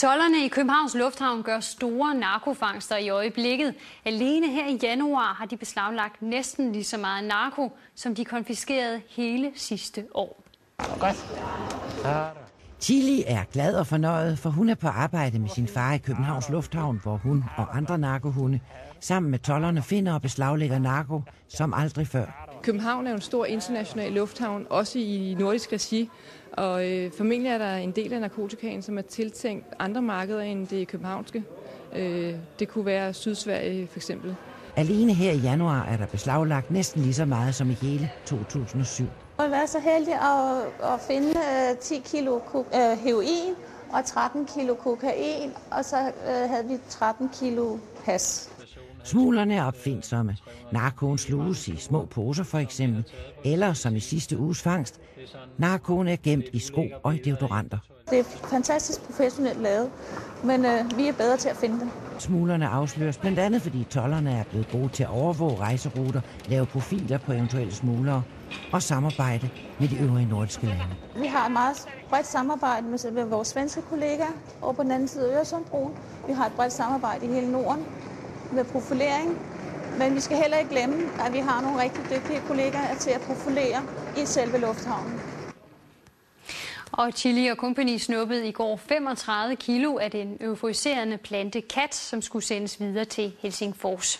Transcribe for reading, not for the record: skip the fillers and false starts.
Tolderne i Københavns Lufthavn gør store narkofangster i øjeblikket. Alene her i januar har de beslaglagt næsten lige så meget narko, som de konfiskerede hele sidste år. Chili er glad og fornøjet, for hun er på arbejde med sin far i Københavns Lufthavn, hvor hun og andre narkohunde sammen med tolderne finder og beslaglægger narko som aldrig før. København er jo en stor international lufthavn, også i nordisk regi, og formentlig er der en del af narkotikaen, som er tiltænkt andre markeder end det københavnske. Det kunne være Sydsverige for eksempel. Alene her i januar er der beslaglagt næsten lige så meget som i hele 2007. Jeg har været så heldig at finde 10 kilo heroin og 13 kilo kokain, og så havde vi 13 kilo hash. Smuglerne er opfindsomme. Narkoen sluges i små poser for eksempel, eller som i sidste uges fangst, narkoen er gemt i sko og i deodoranter. Det er fantastisk professionelt lavet, men vi er bedre til at finde det. Smuglerne afsløres blandt andet, fordi tolderne er blevet gode til at overvåge rejseruter, lave profiler på eventuelle smuglere og samarbejde med de øvrige nordiske lande. Vi har et meget bredt samarbejde med vores svenske kollegaer over på den anden side af Øresundsbroen. Vi har et bredt samarbejde i hele Norden med profilering, men vi skal heller ikke glemme, at vi har nogle rigtig dygtige kollegaer til at profilere i selve lufthavnen. Og Chili & Company snuppede i går 35 kilo af den euforiserende plante kat, som skulle sendes videre til Helsingfors.